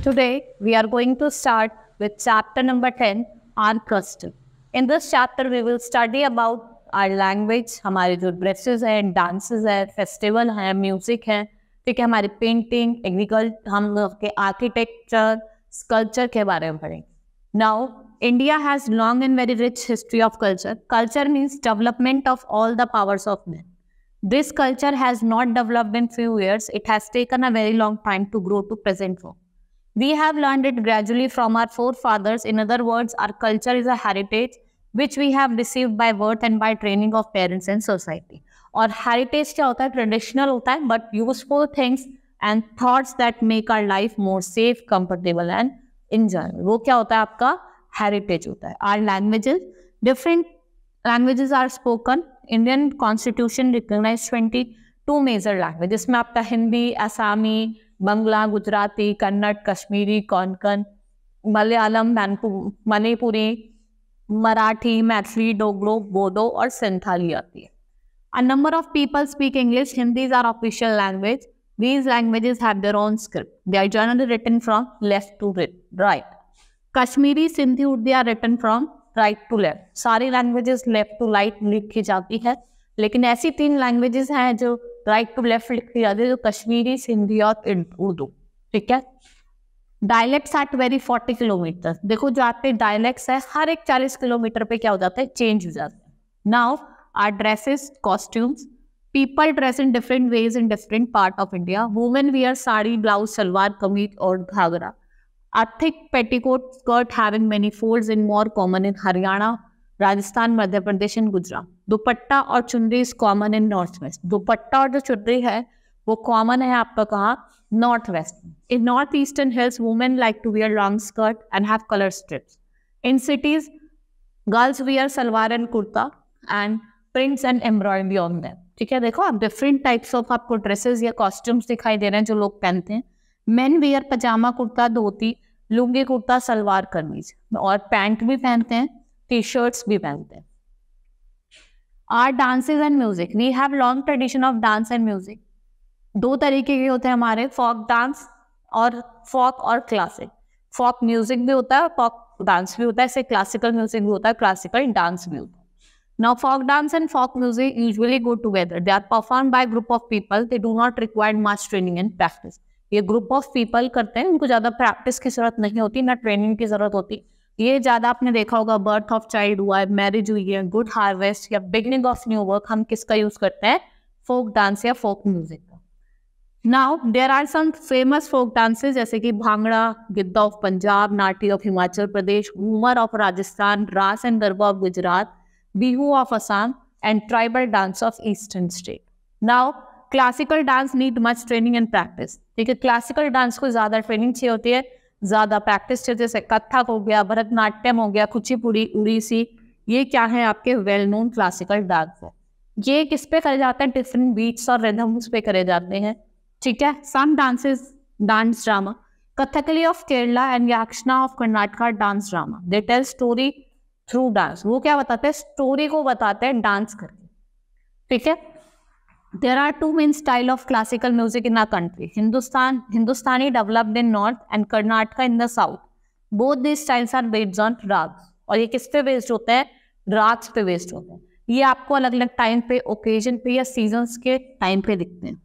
Today, we are going to start with chapter number 10, our custom. In this chapter, we will study about our language, हमारे जो dresses हैं, dances हैं, festival हैं, music हैं, ठीक है, हमारी painting, agriculture, हम के architecture, sculpture के बारे में पढ़ेंगे. Now, India has long and very rich history of culture. Culture means development of all the powers of men. This culture has not developed in few years. It has taken a very long time to grow to present form. We have learned it gradually from our forefathers. In other words, our culture is a heritage which we have received by birth and by training of parents and society. और heritage क्या होता है? Traditional होता है, but useful things and thoughts that make our life more safe, comfortable and enjoyable. वो क्या होता है? आपका heritage होता है. Our languages, different languages are spoken. Indian Constitution recognizes 22 major languages. इसमें आपका हिंदी, असमी, बंगला, गुजराती, कन्नड़, कश्मीरी, कोंकण, मलयालम, मणिपुरी, मराठी, मैथिली, डोगरो, बोडो और संथाली आती है. A number of people speak English. Hindi is our official language. These languages have their own script. They are generally written from left to right. Kashmiri, Sindhi, Urdu are written from right to left. सारी languages left to right लिखी जाती है, लेकिन ऐसी 3 languages हैं जो right to left लिखी जाती है, जो कश्मीरी, सिंधी और उर्दू. ठीक है. Dialects at very 40 kilometer. देखो जो आपके डायलेक्ट्स है हर एक 40 किलोमीटर पे क्या हो जाता है? चेंज हो जाता है. Now our dresses, costumes. People dress in different ways in different part of India. Women wear sari, blouse, salwar, kameez और ghagra. A thick petticoat skirt having many folds is more common in Haryana, Rajasthan, Madhya Pradesh and Gujarat. Dupatta और chunri is common in north west. Dupatta और जो चुनरी है वो common है आपका कहाँ? North west. In north eastern hills women like to wear long skirt and have colour strips. In cities girls wear salwar and kurta and prints and embroidery on them. ठीक है. देखो आप डिफरेंट टाइप्स ऑफ आपको dresses या costumes दिखाई दे रहे हैं जो लोग पहनते हैं. मेन वियर पजामा कुर्ता, धोती, लुंगी कुर्ता, सलवार कमीज और पैंट भी पहनते हैं, टी शर्ट्स भी पहनते हैं. Our dances and music. We have long tradition of dance and music. 2 तरीके के होते हैं हमारे, फोक डांस और फोक और क्लासिक. फोक म्यूजिक भी होता है और फोक डांस भी होता है. ऐसे क्लासिकल म्यूजिक भी होता है, क्लासिकल डांस भी होता है. Now folk dance and folk music usually go together. They are perform by group of people. They do not require much training and practice. ये ग्रुप ऑफ पीपल करते हैं, उनको ज़्यादा प्रैक्टिस की जरूरत नहीं होती, ना ट्रेनिंग की जरूरत होती. ये ज़्यादा आपने देखा होगा, बर्थ ऑफ चाइल्ड हुआ है, मैरिज हुई है, गुड हार्वेस्ट या बिगनिंग ऑफ न्यू वर्क, हम किसका यूज करते हैं? फोक डांस या फोक म्यूजिक का. Now there are some famous folk dances जैसे कि Bhangra, Giddha of Punjab, Nati of Himachal Pradesh, Ghoomar of Rajasthan, Raas and Garba of Gujarat, Bihu of Assam and tribal dance of eastern state. Now classical dance need much training and practice. ठीक है. Classical dance को ज़्यादा training चाहिए होती है, ज़्यादा प्रैक्टिस चाहिए, जैसे कथक हो गया, भरतनाट्यम हो गया, कुचिपुड़ी, उड़ीसी. ये क्या है? आपके वेल नोन क्लासिकल डांस है. ये किस पे करे जाते हैं? डिफरेंट बीट्स और रिदम्स पे करे जाते हैं. ठीक है. Some dances, dance drama. Kathakali of Kerala and Yakshagana of Karnataka dance drama. They tell story through dance. वो क्या बताते हैं? स्टोरी को बताते हैं डांस करके. ठीक है. There are 2 main style of classical music in our country. Hindustani developed in north and Karnataka in the south. Both these styles are based on rags. और ये किस पे बेस्ड होते हैं? राग्स पे बेस्ड होते हैं. ये आपको अलग अलग टाइम पे, ओकेजन पे या सीजन्स के टाइम पे दिखते हैं.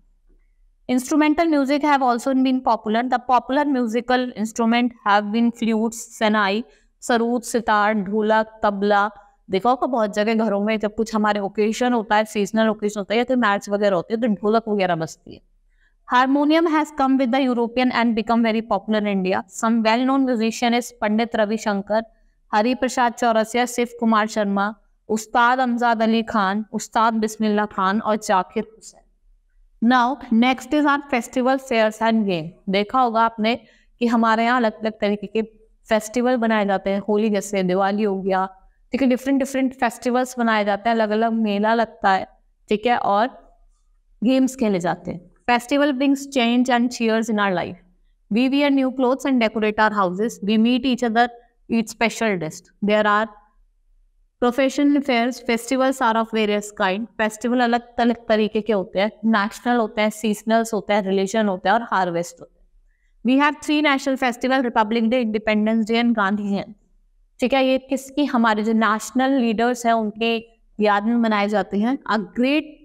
Instrumental music have also been popular. The popular musical instrument have been flutes, सनाई, सरूद, सितार, ढोलक, तबला. देखा होगा बहुत जगह घरों में जब कुछ हमारे ओकेजन होता है, सीजनल ओकेजन होता है या तो मैच वगैरह होती है तो ढोलक वगैरह बजती है. Harmonium has come with the European and become very popular in India. Some well known musician is Pandit Ravishankar, Hari Prasad Chaurasia, Shiv Kumar Sharma, Ustad Amjad Ali Khan, Ustad Bismillah Khan और Zakir Hussain. Now next is our festival, fairs and game. देखा होगा आपने कि हमारे यहाँ अलग अलग तरीके के फेस्टिवल बनाए जाते हैं. होली जैसे दिवाली हो गया, ठीक है. डिफरेंट फेस्टिवल्स बनाए जाते हैं, अलग अलग मेला लगता है. ठीक है. और गेम्स खेले जाते हैं. Festival brings change and cheers in our life. We wear new clothes and decorate our houses. We meet each other, eat special dish. There are professional fairs. Festivals are of various kind. Festival अलग अलग तरीके के होते हैं. National होते हैं, सीजनल्स होते हैं, रिलीजन होते हैं और हार्वेस्ट होते हैं. We have 3 national festival, Republic Day, Independence Day and Gandhi Jayanti. ठीक है, ये किसकी, हमारे जो नेशनल लीडर्स हैं उनके याद में मनाए जाते हैं। A great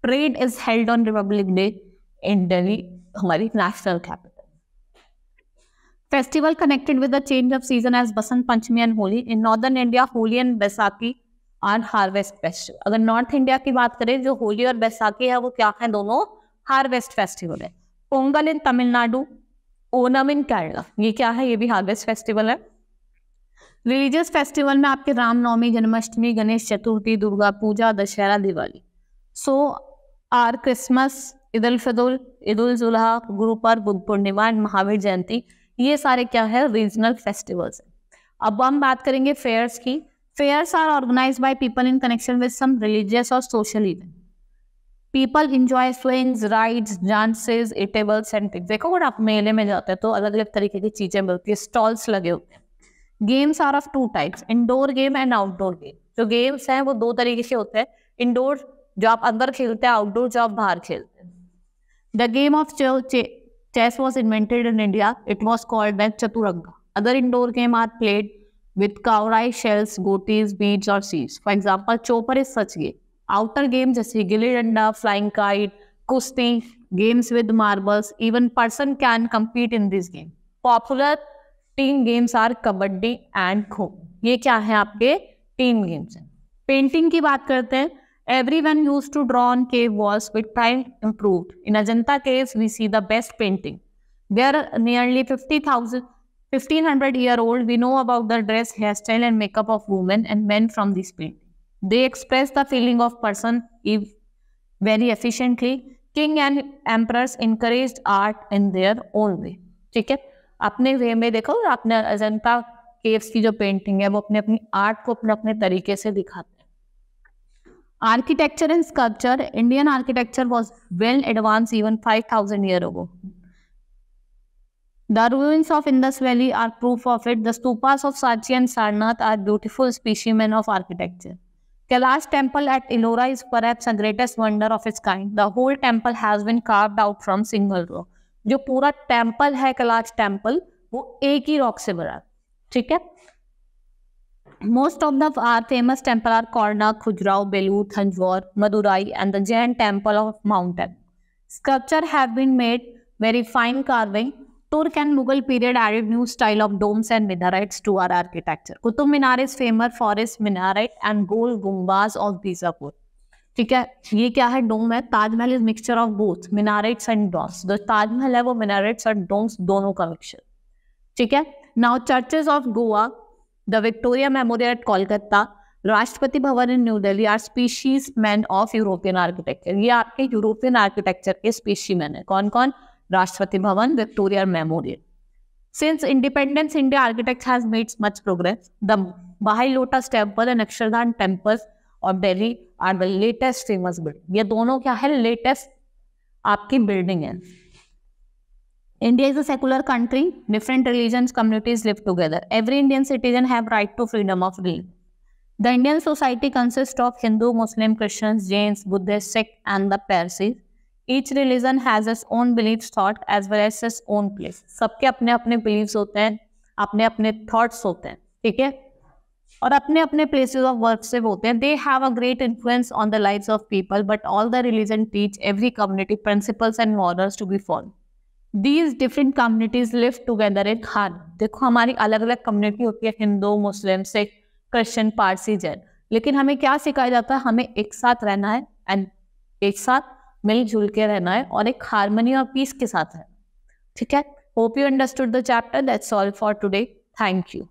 parade is held on Republic Day in Delhi, हमारी national capital. Festival connected with the change of season as Basant Panchami and Holi. In northern India Holi and Baisakhi are harvest festival. अगर नॉर्थ इंडिया की बात करें, जो होली और बैसाखी है वो क्या है, दोनों हार्वेस्ट फेस्टिवल है। पोंगल इन तमिलनाडु, ओनम इन केरला, ये क्या है, ये भी हार्वेस्ट फेस्टिवल है। रिलीजियस फेस्टिवल में आपके रामनवमी, जन्माष्टमी, गणेश चतुर्थी, दुर्गा पूजा, दशहरा, दिवाली। सो आर क्रिसमस, ईद उल फितर, ईद उल जुहा, गुरु पर्व, बुद्ध पूर्णिमा, महावीर जयंती, ये सारे क्या है, रीजनल फेस्टिवल्स हैं। अब हम बात करेंगे फेयर्स की। Fairs are organised by people in connection with some religious और social event. People enjoy swings, rides, dances, eatables and ticks. देखो अगर आप मेले में जाते हैं तो अलग अलग तरीके की चीजें मिलती है, स्टॉल्स लगे होते हैं। Games are of 2 types, indoor game and outdoor game. जो गेम्स हैं वो 2 तरीके से होते हैं, इंडोर जो आप अंदर खेलते हैं, आउटडोर जो आप बाहर खेलते हैं। The game of chess was invented in India. It was called as chaturanga. Other indoor games are played with cowrie shells, goatees, beads or seeds. For example, chopper is such game. Outer games जैसे gilli danda, flying kite, कुश्ती, games with marbles. Even person can compete in this game. Popular team games are kabaddi and खो। ये क्या है, आपके team games हैं। Painting की बात करते हैं। Everyone used to draw on cave walls with time improved. In Ajanta caves, we see the best painting. They are nearly 1500-year-old. We know about the dress, hairstyle, and makeup of women and men from this painting. They express the feeling of person very efficiently. King and emperors encouraged art in their own way. ठीक है, अपने वे में देखो, अपने Ajanta caves की जो painting है वो अपने अपनी आर्ट को अपने अपने तरीके से दिखाते हैं। Architecture and sculpture. Indian architecture was well advanced even 5,000 years ago. The ruins of Indus Valley are proof of it. The stupas of Sanchi and Sarnath are beautiful specimens of architecture. Kailash temple at Ellora is perhaps the greatest wonder of its kind. The whole temple has been carved out from single rock. जो पूरा temple है Kailash temple, वो एक ही rock से बना, ठीक है। Most of the famous temples are Karnak, Khajuraho, Belur, Thanjavur, Madurai, and the Jain temple of Mountain. Sculpture have been made very fine carving. Turk and Mughal period added new style of domes and minarets to our architecture. Qutub Minar is famous for its minaret and gold gumbaz of Bijapur. ठीक है, ये क्या है, dome है। Taj Mahal is mixture of both minarets and domes. जो ताजमहल है वो minarets और डोम्स दोनों का मिक्सचर, ठीक है। Now churches of Goa, the Victoria Memorial at Kolkata, Rashtrapati Bhavan in New Delhi are specimen of European architecture. ये आपके यूरोपियन आर्किटेक्चर के स्पीशी मैन है। कौन कौन, Rashtrapati Bhavan, Victoria Memorial. Since independence India architect has made much progress. The Bahai lotus temple and Akshardham temples of Delhi are the latest famous building. ये दोनों क्या है, लेटेस्ट आपकी बिल्डिंग है। India is a secular country. Different religions, communities live together. Every Indian citizen have right to freedom of religion. The Indian society consists of Hindu, Muslim, Christians, Jains, Buddhists, Sikh, and the Parsis. Each religion has its own beliefs, thought, as well as its own place. सबके अपने अपने beliefs होते हैं, अपने अपने thoughts होते हैं, ठीक है, और अपने अपने places of worship होते हैं. They have a great influence on the lives of people, but all the religion teach every community principles and morals to be followed. These different communities live together in harmony. देखो हमारी अलग अलग community होती है, हिंदू, मुस्लिम, Sikh, Christian, Parsi, Jain, लेकिन हमें क्या सिखाया जाता है, हमें एक साथ रहना है एंड एक साथ मिलजुल के रहना है और एक हार्मनी और पीस के साथ है, ठीक है। Hope you understood the chapter. That's all for today. Thank you.